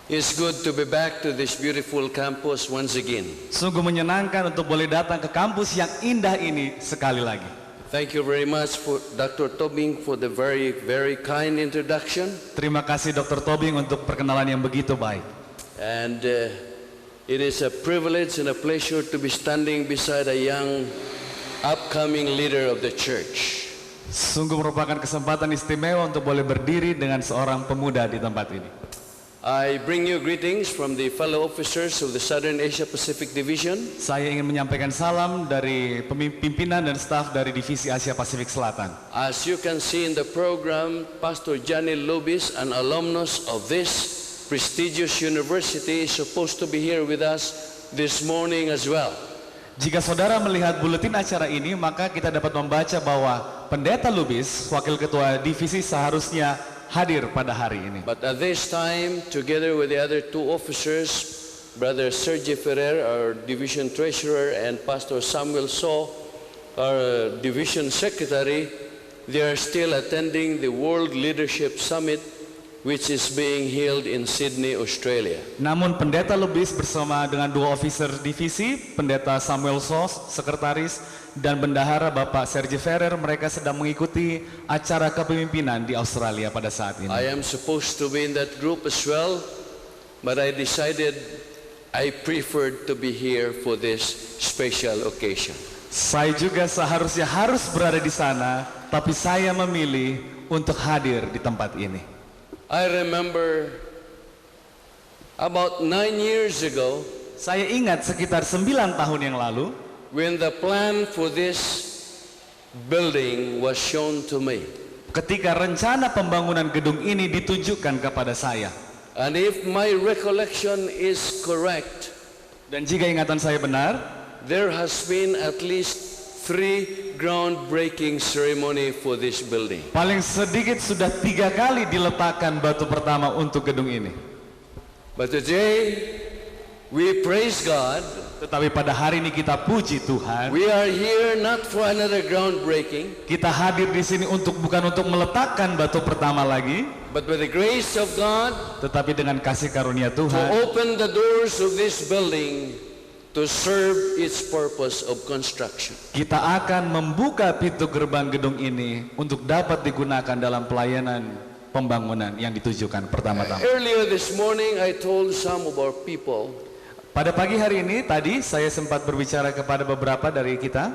It's good to be back to this beautiful campus once again. Sungguh menyenangkan untuk boleh datang ke kampus yang indah ini sekali lagi. Thank you very much for Dr. Tobing for the very, very kind introduction. Terima kasih Dr. Tobing untuk perkenalan yang begitu baik. And it is a privilege and a pleasure to be standing beside a young upcoming leader of the church. Sungguh merupakan kesempatan istimewa untuk boleh berdiri dengan seorang pemuda di tempat ini. I bring you greetings from the fellow officers of the Southern Asia Pacific Division. Saya ingin menyampaikan salam dari pimpinan dan staf dari Divisi Asia Pasifik Selatan. As you can see in the program, Pastor Johnny Lubis, an alumnus of this prestigious university, is supposed to be here with us this morning as well. Jika saudara melihat buletin acara ini, maka kita dapat membaca bahwa Pendeta Lubis, Wakil Ketua Divisi, seharusnya hadir pada hari ini. But at this time, together with the other two officers, Brother Sergio Ferrer, our division treasurer, and Pastor Samuel So, our division secretary, they are still attending the World Leadership Summit, which is being held in Sydney, Australia. Namun Pendeta Lubis bersama dengan dua officer divisi, Pendeta Samuel So, sekretaris, dan Bendahara Bapak Sergio Ferrer, mereka sedang mengikuti acara kepemimpinan di Australia pada saat ini. I am supposed to be in that group as well, but I decided I preferred to be here for this special occasion. Saya juga seharusnya harus berada di sana, tapi saya memilih untuk hadir di tempat ini. I remember about 9 years ago, Saya ingat sekitar 9 tahun yang lalu, when the plan for this building was shown to me. ketika rencana pembangunan gedung ini ditujukan kepada saya. And if my recollection is correct, Dan jika ingatan saya benar, there has been at least 3 groundbreaking ceremony for this building. paling sedikit sudah 3 kali diletakkan batu pertama untuk gedung ini. But today, we praise God. Tetapi pada hari ini kita puji Tuhan. We are here not for another groundbreaking, Kita hadir di sini bukan untuk meletakkan batu pertama lagi, but with the grace of God, tetapi dengan kasih karunia to Tuhan, open the doors of this building to serve its purpose of construction. kita akan membuka pintu gerbang gedung ini untuk dapat digunakan dalam pelayanan pembangunan yang ditujukan pertama-tama. Earlier this morning, I told some of our people Pada pagi hari ini tadi saya sempat berbicara kepada beberapa dari kita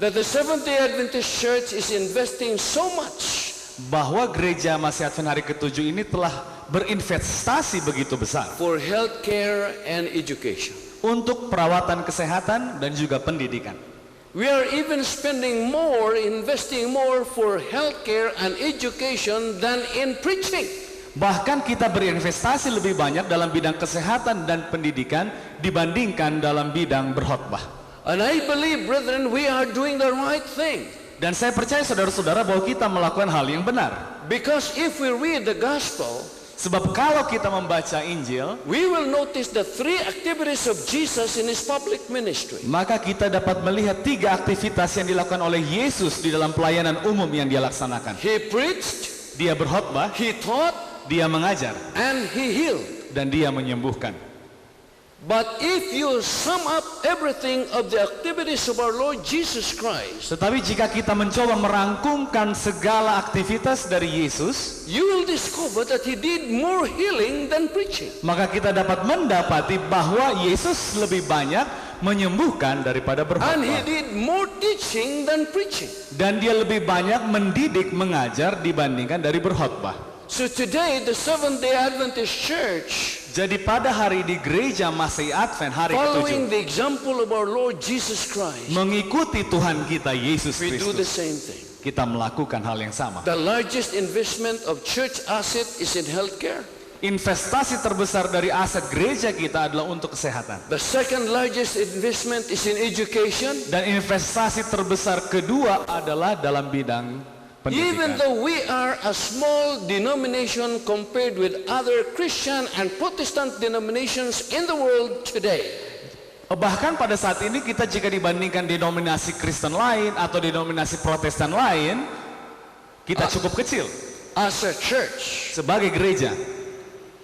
that the Seventh-day Adventist Church is investing so much bahwa gereja Masih Advent hari ke-7 ini telah berinvestasi begitu besar for healthcare and education. untuk perawatan kesehatan dan juga pendidikan. We are even spending more, investing more for healthcare and education than in preaching. Bahkan kita berinvestasi lebih banyak dalam bidang kesehatan dan pendidikan dibandingkan dalam bidang berkhotbah. And I believe, brethren, we are doing the right thing. Dan saya percaya saudara-saudara bahwa kita melakukan hal yang benar. Because if we read the gospel, Sebab kalau kita membaca Injil, we will notice the 3 activities of Jesus in his public ministry. maka kita dapat melihat 3 aktivitas yang dilakukan oleh Yesus di dalam pelayanan umum yang dia laksanakan. He preached, Dia berkhotbah, he taught, dia mengajar, and he healed. dan dia menyembuhkan. But if you sum up everything of the activities of our Lord Jesus Christ, Tetapi jika kita mencoba merangkumkan segala aktivitas dari Yesus, you will discover that he did more healing than preaching. maka kita dapat mendapati bahwa Yesus lebih banyak menyembuhkan daripada And he berkhotbah. did more teaching than preaching. Dan dia lebih banyak mendidik, mengajar dibandingkan dari berkhotbah. So today the Seventh-day Adventist Church, Jadi pada hari di gereja Masih Advent hari following ke-7, the example of our Lord Jesus Christ, mengikuti Tuhan kita Yesus we do the Kristus, same thing. kita melakukan hal yang sama. The largest investment of church asset is in healthcare. Investasi terbesar dari aset gereja kita adalah untuk kesehatan. The second largest investment is in education. Dan investasi terbesar kedua adalah dalam bidang Even pendidikan. though we are a small denomination compared with other Christian and Protestant denominations in the world today, Bahkan pada saat ini kita jika dibandingkan denominasi Kristen lain atau denominasi Protestan lain, kita cukup kecil as a church, sebagai gereja.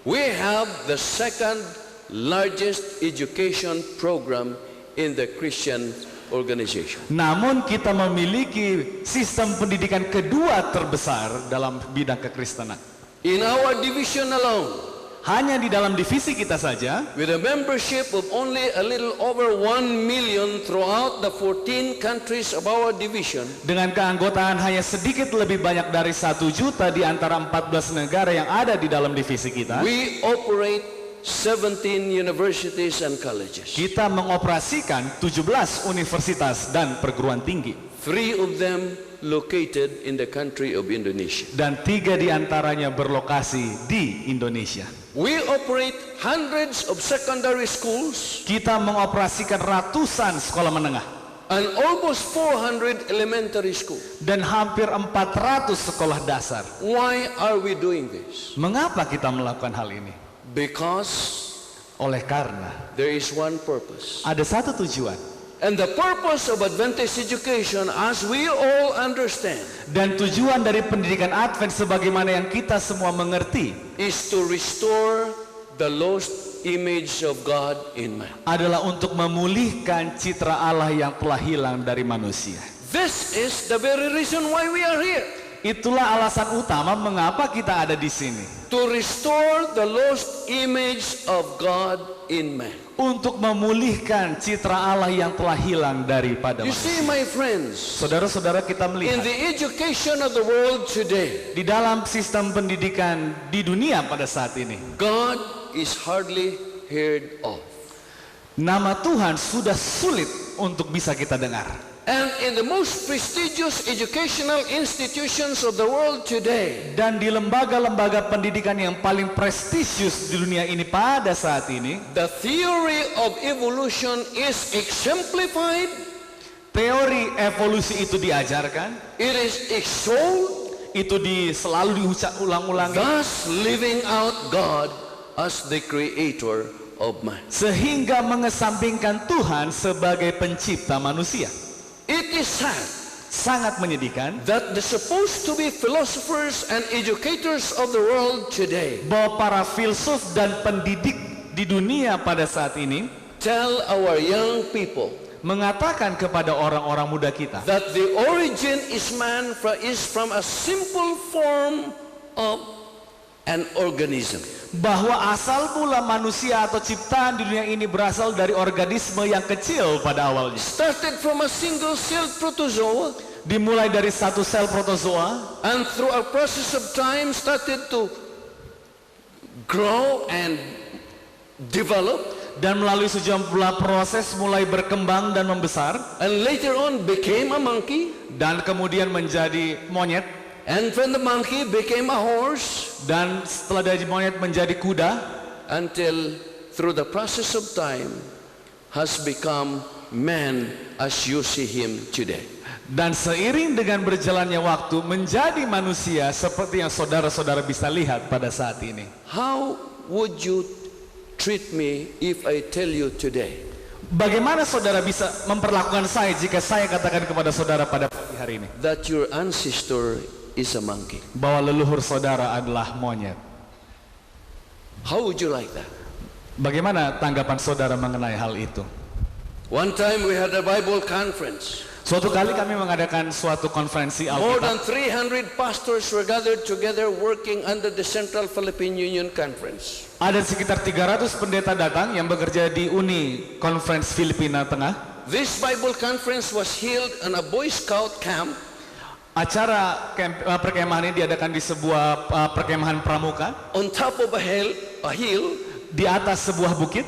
We have the second largest education program in the Christian organization. Namun kita memiliki sistem pendidikan kedua terbesar dalam bidang kekristenan. In our division alone, Hanya di dalam divisi kita saja, with a membership of only a little over 1 million throughout the 14 countries of our division, dengan keanggotaan hanya sedikit lebih banyak dari 1 juta di antara 14 negara yang ada di dalam divisi kita, we operate 17 universities and colleges. kita mengoperasikan 17 universitas dan perguruan tinggi. 3 of them located in the country of Indonesia. Dan 3 di antaranya berlokasi di Indonesia. We operate hundreds of secondary schools Kita mengoperasikan ratusan sekolah menengah and almost 400 elementary schools. dan hampir 400 sekolah dasar. Why are we doing this? Mengapa kita melakukan hal ini? Because Oleh karena there is one purpose. ada satu tujuan. And the purpose of Adventist education, as we all understand, Dan tujuan dari pendidikan Advent sebagaimana yang kita semua mengerti is to restore the lost image of God in man. adalah untuk memulihkan citra Allah yang telah hilang dari manusia. This is the very reason why we are here. Itulah alasan utama mengapa kita ada di sini. To restore the lost image of God in man. Untuk memulihkan citra Allah yang telah hilang daripada You manusia. see, my friends, Saudara-saudara, kita in melihat the education of the world today, di dalam sistem pendidikan di dunia pada saat ini, God is hardly heard of. nama Tuhan sudah sulit untuk bisa kita dengar. And in the most prestigious educational institutions of the world today, Dan di lembaga-lembaga pendidikan yang paling prestisius di dunia ini pada saat ini, the theory of evolution is exemplified, teori evolusi itu diajarkan, it is extolled, itu selalu diulang-ulangi, thus living out God as the creator of man. sehingga mengesampingkan Tuhan sebagai pencipta manusia. It is sad Sangat menyedihkan that the supposed to be philosophers and educators of the world today bahwa para filsuf dan pendidik di dunia pada saat ini tell our young people mengatakan kepada orang-orang muda kita that the origin is from a simple form of an organism. bahwa asal mula manusia atau ciptaan di dunia ini berasal dari organisme yang kecil pada awalnya. Started from a single cell protozoa Dimulai dari satu sel protozoa and through a process of time started to grow and develop, dan melalui sejumlah proses mulai berkembang dan membesar and later on became a monkey, dan kemudian menjadi monyet, and from the monkey became a horse, dan setelah dari monyet menjadi kuda, until through the process of time has become man as you see him today. dan seiring dengan berjalannya waktu menjadi manusia seperti yang saudara-saudara bisa lihat pada saat ini. How would you treat me if I tell you today Bagaimana saudara bisa memperlakukan saya jika saya katakan kepada saudara pada pagi hari ini that your ancestor is a monkey? bahwa leluhur saudara adalah monyet? How would you like that? Bagaimana tanggapan saudara mengenai hal itu? One time we had a Bible conference. Suatu kali kami mengadakan suatu konferensi More Alkitab. than 300 pastors were gathered together working under the Central Philippine Union Conference. Ada sekitar 300 pendeta datang yang bekerja di Uni Conference Filipina Tengah. This Bible conference was held in a Boy Scout camp Acara perkemahan ini diadakan di sebuah perkemahan pramuka on top of a hill, di atas sebuah bukit,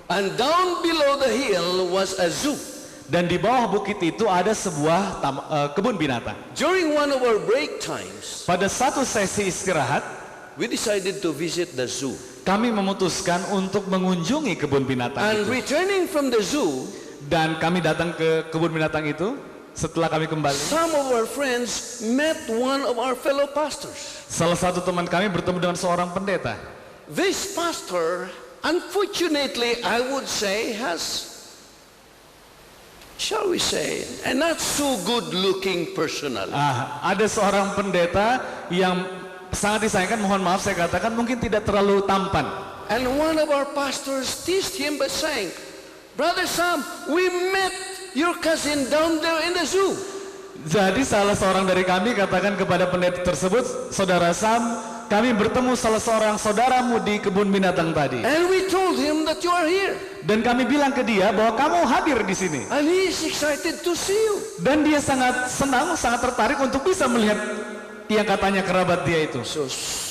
and down below the hill was a zoo. dan di bawah bukit itu ada sebuah kebun binatang. During one of our break times, Pada satu sesi istirahat, we decided to visit the zoo. kami memutuskan untuk mengunjungi kebun binatang And itu. returning from the zoo, Dan kami datang ke kebun binatang itu. Setelah kami kembali, some of our friends met one of our fellow pastors. salah satu teman kami bertemu dengan seorang pendeta. This pastor, unfortunately, I would say, has, shall we say, a not so good looking personality. Ada seorang pendeta yang sangat disayangkan, mohon maaf saya katakan mungkin tidak terlalu tampan. And one of our pastors teased him by saying, "Brother Sam, we met your cousin down there in the zoo." Jadi salah seorang dari kami katakan kepada pendeta tersebut, "Saudara Sam, kami bertemu salah seorang saudaramu di kebun binatang tadi." And we told him that you are here. Dan kami bilang ke dia bahwa kamu hadir di sini. And he is excited to see you. Dan dia sangat senang, sangat tertarik untuk bisa melihat yang katanya kerabat dia itu.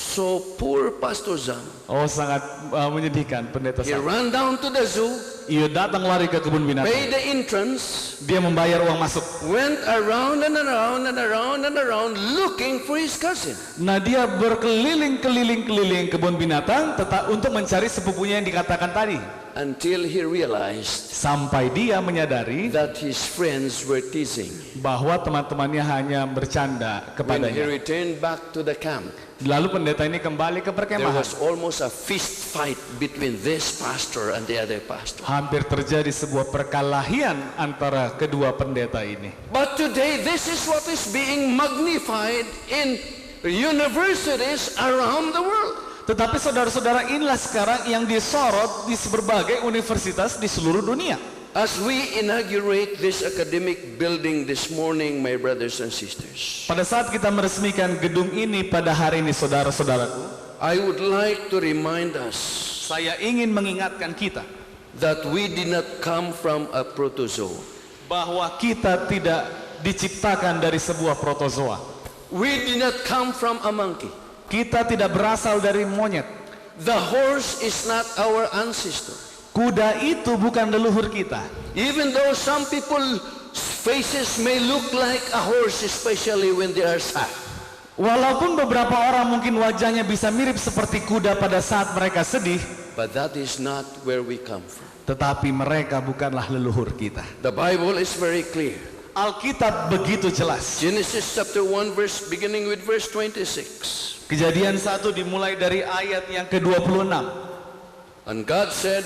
So poor Pastor Zam, Oh, sangat menyedihkan pendeta he Sam. ran down to the zoo, Ia datang lari ke kebun binatang. paid the entrance, Dia membayar uang masuk. went around and around and around and around looking for his cousin. Nah, dia berkeliling-keliling kebun binatang untuk mencari sepupunya yang dikatakan tadi. Until he realized Sampai dia menyadari that his friends were teasing. bahwa teman-temannya hanya bercanda When he kepadanya. returned back to the camp, Lalu pendeta ini kembali ke there perkemahan. was almost a fist fight between this pastor and the other pastor. Hampir terjadi sebuah perkelahian antara kedua pendeta ini. But today, this is what is being magnified in universities around the world. Tetapi saudara-saudara, inilah sekarang yang disorot di berbagai universitas di seluruh dunia. As we inaugurate this academic building this morning, my brothers and sisters, Pada saat kita meresmikan gedung ini pada hari ini, saudara-saudaraku, I would like to remind us saya ingin mengingatkan kita that we did not come from a protozoa. bahwa kita tidak diciptakan dari sebuah protozoa. We did not come from a monkey. Kita tidak berasal dari monyet. The horse is not our ancestor. Kuda itu bukan leluhur kita. Even though some people's faces may look like a horse, especially when they are sad. Walaupun beberapa orang mungkin wajahnya bisa mirip seperti kuda pada saat mereka sedih, But that is not where we come from. tetapi mereka bukanlah leluhur kita. The Bible is very clear. Alkitab begitu jelas. Genesis chapter 1 beginning with verse 26. Kejadian 1 dimulai dari ayat yang ke-26. And God said,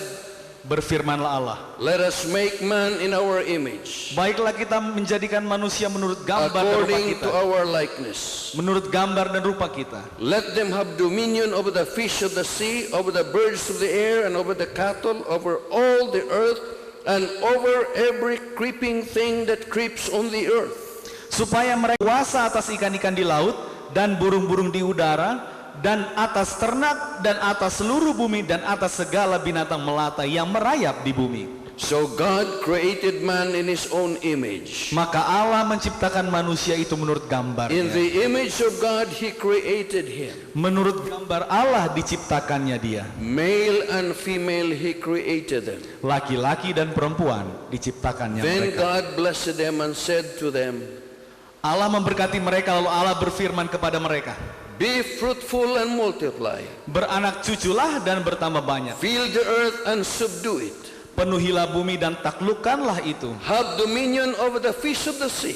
Berfirmanlah Allah, "Let us make man in our image, baiklah kita menjadikan manusia menurut gambar dan rupa according kita. to our likeness. Menurut gambar dan rupa kita. Let them have dominion over the fish of the sea, over the birds of the air, and over the cattle, over all the earth, and over every creeping thing that creeps on the earth." Supaya mereka kuasa atas ikan-ikan di laut dan burung-burung di udara dan atas ternak dan atas seluruh bumi dan atas segala binatang melata yang merayap di bumi. So God created man in his own image. Maka Allah menciptakan manusia itu menurut In gambarnya. the image of God he created him. Menurut gambar Allah diciptakannya dia. Male and female he created them. Laki-laki dan perempuan diciptakannya Then mereka. God blessed them and said to them, Allah memberkati mereka, lalu Allah berfirman kepada mereka, "Be fruitful and multiply. beranak cuculah dan bertambah banyak. Fill the earth and subdue it. Penuhilah bumi dan taklukkanlah itu. Have dominion over the fish of the sea,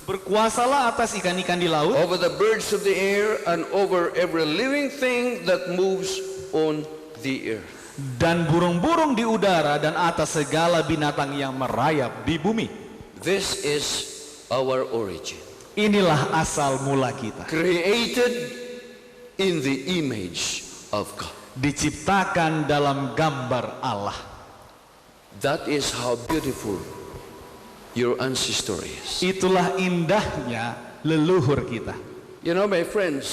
Berkuasalah atas ikan-ikan di laut, over the birds of the air, and over every living thing that moves on the earth." dan burung-burung di udara dan atas segala binatang yang merayap di bumi. This is our origin. Inilah asal mula kita. Created in the image of God. Diciptakan dalam gambar Allah. That is how beautiful your ancestor is. Itulah indahnya leluhur kita. You know, my friends,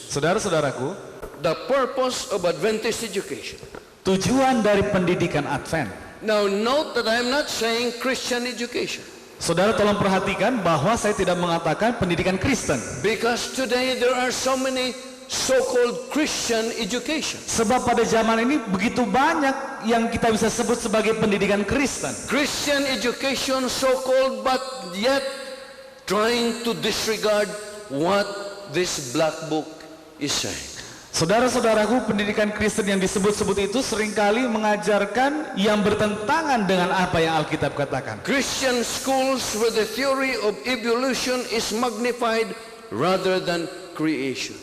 Saudara-saudaraku, the purpose of Adventist education. tujuan dari pendidikan Advent. Now note that I'm not saying Christian education. Saudara tolong perhatikan bahwa saya tidak mengatakan pendidikan Kristen. Because today there are so many so-called Christian education. Sebab pada zaman ini begitu banyak yang kita bisa sebut sebagai pendidikan Kristen. Christian education so-called, but yet trying to disregard what this black book is saying. Saudara-saudaraku, pendidikan Kristen yang disebut-sebut itu seringkali mengajarkan yang bertentangan dengan apa yang Alkitab katakan. Christian schools where the theory of evolution is magnified rather than creation.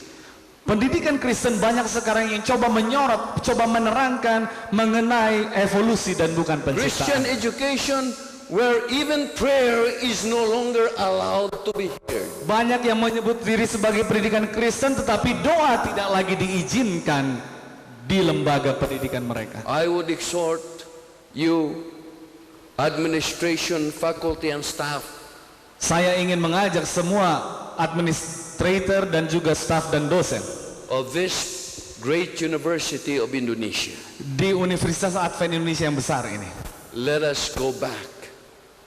Pendidikan Kristen banyak sekarang yang coba menyorot, coba menerangkan mengenai evolusi dan bukan Christian penciptaan. education where even prayer is no longer allowed to be heard. Banyak yang menyebut diri sebagai pendidikan Kristen, tetapi doa tidak lagi diizinkan di lembaga pendidikan mereka. I would exhort you, administration, faculty, and staff, Saya ingin mengajak semua administrator dan juga staf dan dosen of this great University of Indonesia, di Universitas Advent Indonesia yang besar ini. let us go back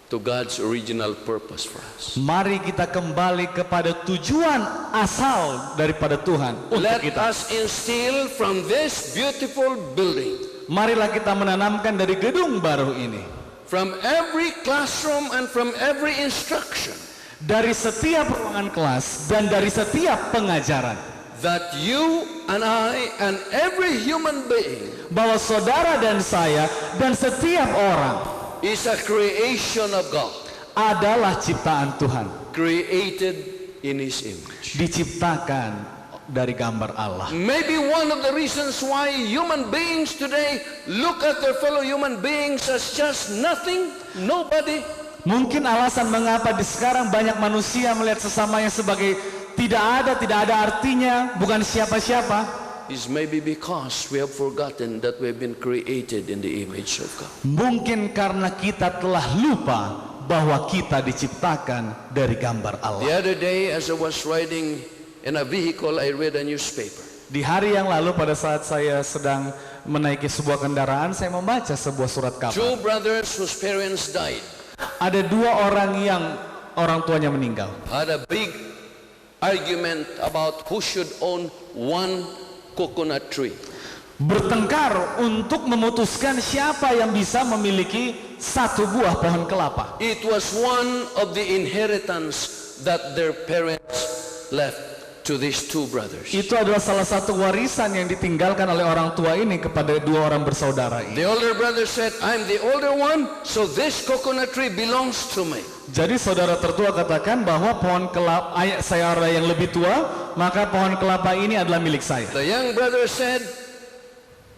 to God's original purpose for us. Mari kita kembali kepada tujuan asal daripada Tuhan untuk Let kita. us instill from this beautiful building, Marilah kita menanamkan dari gedung baru ini, from every classroom and from every instruction, dari setiap ruangan kelas dan dari setiap pengajaran, that you and I and every human being bahwa saudara dan saya dan setiap orang is a creation of God, adalah ciptaan Tuhan, created in His image. diciptakan dari gambar Allah. Maybe one of the reasons why human beings today look at their fellow human beings as just nothing, nobody, Mungkin alasan mengapa di sekarang banyak manusia melihat sesamanya sebagai tidak ada artinya, bukan siapa-siapa, is maybe because we have forgotten that we have been created in the image of God. mungkin karena kita telah lupa bahwa kita diciptakan dari gambar The Allah. other day as I was riding in a vehicle, I read a newspaper. Di hari yang lalu pada saat saya sedang menaiki sebuah kendaraan, saya membaca sebuah surat kabar. Two brothers whose parents died Ada dua orang yang orang tuanya meninggal. had a big argument about who should own one coconut tree. Bertengkar untuk memutuskan siapa yang bisa memiliki satu buah pohon kelapa. It was one of the inheritance that their parents left to these two brothers. Itu adalah salah satu warisan yang ditinggalkan oleh orang tua ini kepada dua orang bersaudara ini. The older brother said, I'm the older one, so this coconut tree belongs to me. Jadi saudara tertua katakan bahwa pohon kelapa, saya adalah yang lebih tua, maka pohon kelapa ini adalah milik saya. The young brother said,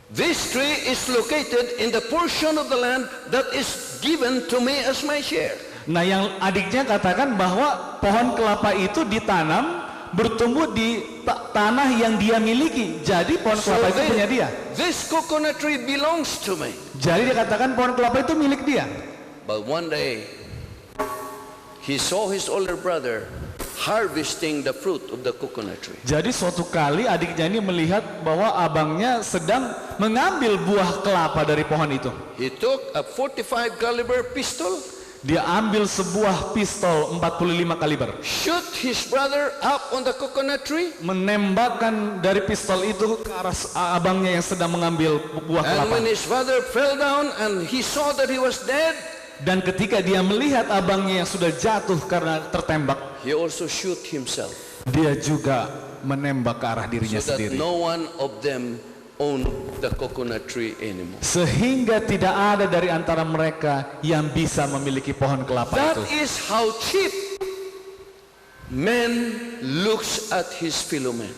this tree is located in the portion of the land that is given to me as my share. Nah, yang adiknya katakan bahwa pohon kelapa itu ditanam, bertumbuh di tanah yang dia miliki. Jadi pohon kelapa itu punya dia. This coconut tree belongs to me. Jadi dia katakan pohon kelapa itu milik dia. But one day, he saw his older brother harvesting the fruit of the coconut tree. Jadi suatu kali adiknya ini melihat bahwa abangnya sedang mengambil buah kelapa dari pohon itu. He took a 45 caliber pistol, Dia ambil sebuah pistol 45 kaliber, shoot his brother up on the coconut tree, menembakkan dari pistol itu ke arah abangnya yang sedang mengambil buah and kelapa. when his father fell down and he saw that he was dead, Dan ketika dia melihat abangnya yang sudah jatuh karena tertembak, he also shoot himself, dia juga menembak ke arah dirinya so that sendiri. no one of them owned the coconut tree anymore. Sehingga tidak ada dari antara mereka yang bisa memiliki pohon kelapa That itu. is how cheap man looks at his fellow man.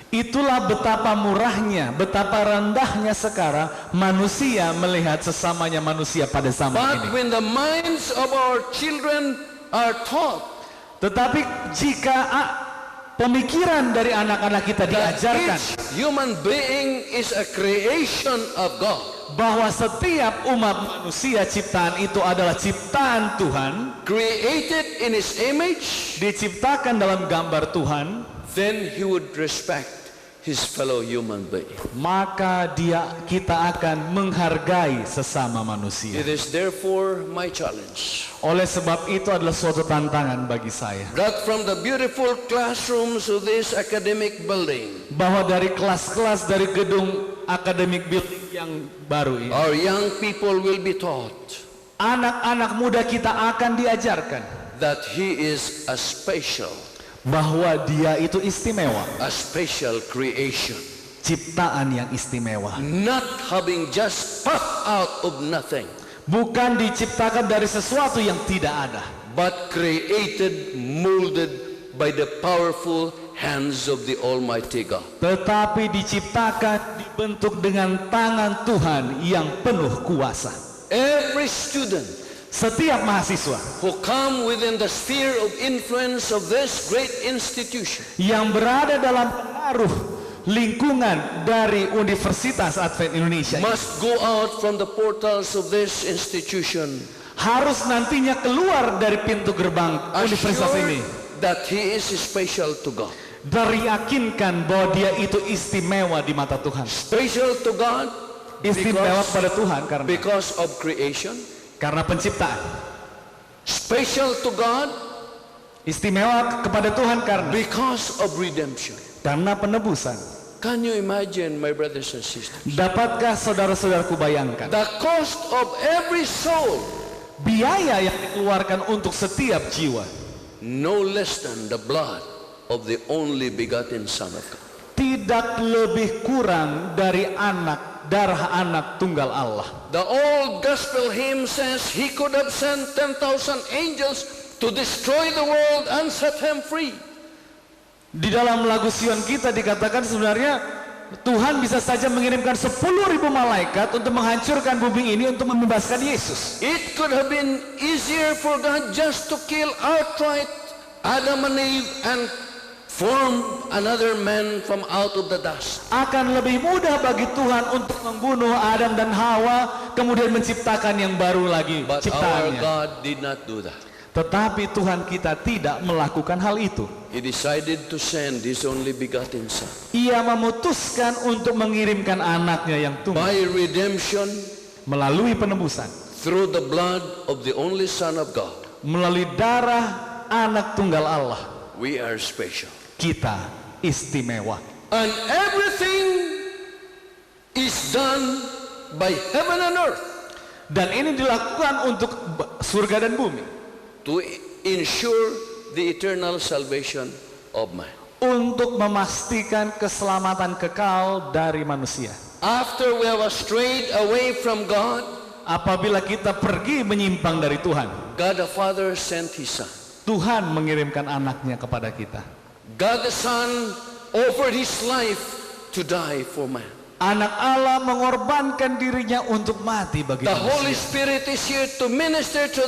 Itulah betapa murahnya, betapa rendahnya sekarang manusia melihat sesamanya manusia pada zaman But ini. when the minds of our children are taught Tetapi jika pemikiran dari anak-anak kita that diajarkan each human being is a creation of God, bahwa setiap umat manusia ciptaan itu adalah ciptaan Tuhan, created in His image, diciptakan dalam gambar Tuhan, then he would respect his fellow human being. maka kita akan menghargai sesama manusia. It is therefore my challenge Oleh sebab itu adalah suatu tantangan bagi saya, that from the beautiful classrooms of this academic building, bahwa dari kelas-kelas dari gedung akademik building yang baru ini, our young people will be taught anak-anak muda kita akan diajarkan that he is a special bahwa dia itu istimewa, creation, ciptaan yang istimewa, not having just popped out of nothing, bukan diciptakan dari sesuatu yang tidak ada, but created, molded by the powerful hands of the Almighty God. tetapi diciptakan, dibentuk dengan tangan Tuhan yang penuh kuasa. Every student Setiap mahasiswa who come within the sphere of influence of this great institution yang berada dalam pengaruh lingkungan dari Universitas Advent Indonesia must go out from the portals of this institution harus nantinya keluar dari pintu gerbang universitas ini assured that he is special to God. teryakinkan bahwa dia itu istimewa di mata Tuhan. Special to God Istimewa kepada Tuhan because of creation. karena penciptaan. Special to God Istimewa kepada Tuhan because of redemption. karena penebusan. Can you imagine, my brothers and sisters? Dapatkah saudara-saudaraku bayangkan The cost of every soul, biaya yang dikeluarkan untuk setiap jiwa no less than the blood of the only begotten Son of God. tidak lebih kurang dari darah anak tunggal Allah. The old gospel hymn says he could have sent 10,000 angels to destroy the world and set him free. Di dalam lagu Sion kita dikatakan sebenarnya Tuhan bisa saja mengirimkan 10.000 malaikat untuk menghancurkan bumi ini untuk membebaskan Yesus. It could have been easier for God just to kill outright Adam and Eve and form another man from out of the dust. Akan lebih mudah bagi Tuhan untuk membunuh Adam dan Hawa kemudian menciptakan yang baru lagi But our ciptaannya. God did not do that. Tetapi Tuhan kita tidak melakukan hal itu. He decided to send his only begotten Son. Ia memutuskan untuk mengirimkan anaknya yang tunggal By redemption, melalui penebusan, through the blood of the only Son of God, melalui darah anak tunggal Allah. we are special. Kita istimewa. And everything is done by heaven and earth Dan ini dilakukan untuk surga dan bumi, to ensure the eternal salvation of man. untuk memastikan keselamatan kekal dari manusia. After we have strayed away from God, Apabila kita pergi menyimpang dari Tuhan, God the Father sent his Son. Tuhan mengirimkan anaknya kepada kita. God the Son offered his life to die for man. Anak Allah mengorbankan dirinya untuk mati bagi The Holy manusia. Spirit is here to minister to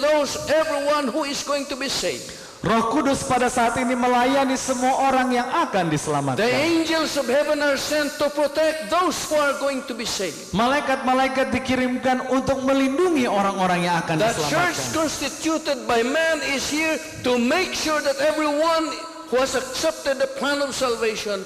everyone who is going to be saved. Roh Kudus pada saat ini melayani semua orang yang akan The diselamatkan. angels of heaven are sent to protect those who are going to be saved. Malaikat-malaikat dikirimkan untuk melindungi orang-orang yang akan The church diselamatkan. constituted by man is here to make sure that everyone who has accepted the plan of salvation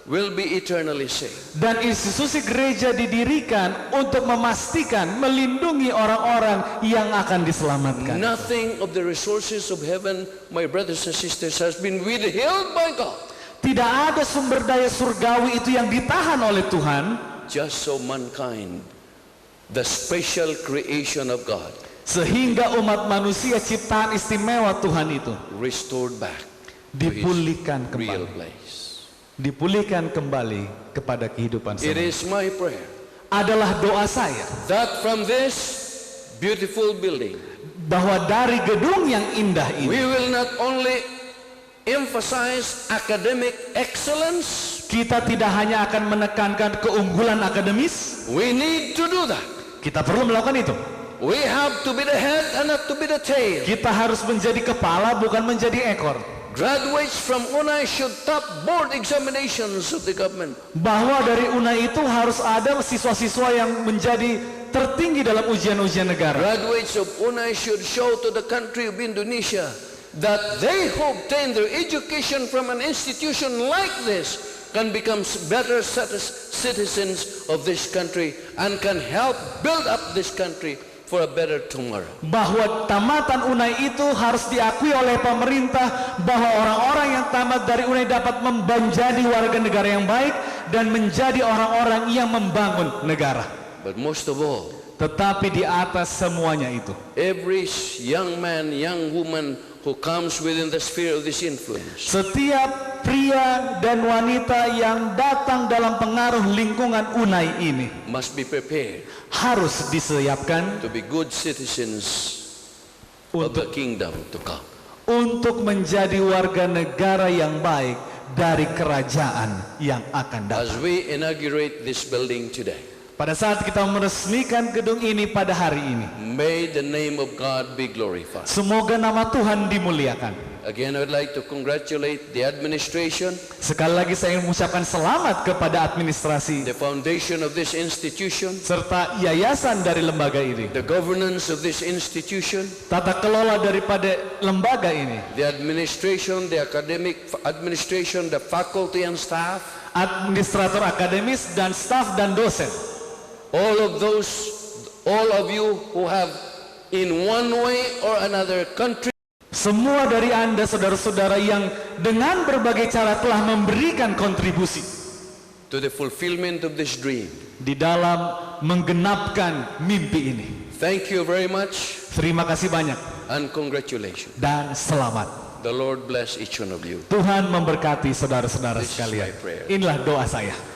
will be eternally saved. Dan institusi gereja didirikan untuk memastikan melindungi orang-orang yang akan diselamatkan. Nothing of the resources of heaven, my brothers and sisters, has been withheld by God, Tidak ada sumber daya surgawi itu yang ditahan oleh Tuhan, just so mankind, the special creation of God, sehingga umat manusia ciptaan istimewa Tuhan itu restored back to dipulihkan his real kembali. place. Dipulihkan kembali kepada kehidupan It semula. is my prayer Adalah doa saya that from this beautiful building, bahwa dari gedung yang indah we ini will not only emphasize academic excellence, kita tidak hanya akan menekankan keunggulan akademis, we need to do that. kita perlu melakukan itu. We have to be the head and not to be the tail. Kita harus menjadi kepala bukan menjadi ekor. Graduates from UNAI should top board examinations of the government. Bahwa dari UNAI itu harus ada siswa-siswa yang menjadi tertinggi dalam ujian-ujian negara. Graduates of UNAI should show to the country of Indonesia that they who obtain their education from an institution like this can become better citizens of this country and can help build up this country for a better tomorrow. Bahwa tamatan UNAI itu harus diakui oleh pemerintah, bahwa orang-orang yang tamat dari UNAI dapat menjadi warga negara yang baik dan menjadi orang-orang yang membangun negara. But most of all, Tetapi di atas semuanya itu, every young man, young woman who comes within the sphere of this influence setiap pria dan wanita yang datang dalam pengaruh lingkungan UNAI ini must be prepared harus disiapkan to be good citizens of the kingdom to come. untuk menjadi warga negara yang baik dari kerajaan yang akan datang. As we inaugurate this building today, Pada saat kita meresmikan gedung ini pada hari ini, may the name of God be glorified. semoga nama Tuhan dimuliakan. Again, I would like to congratulate the administration, Sekali lagi saya ingin mengucapkan selamat kepada administrasi the foundation of this institution, serta yayasan dari lembaga ini, the governance of this institution, tata kelola daripada lembaga ini, the administration, the academic administration, the faculty and staff, administrator akademis dan staf dan dosen. all of you who have in one way or another contributed Semua dari Anda saudara-saudara yang dengan berbagai cara telah memberikan kontribusi to the fulfillment of this dream. di dalam menggenapkan mimpi ini. Thank you very much Terima kasih banyak and congratulations. dan selamat. The Lord bless each one of you. Tuhan memberkati saudara-saudara This is sekalian. my prayer. Inilah doa saya.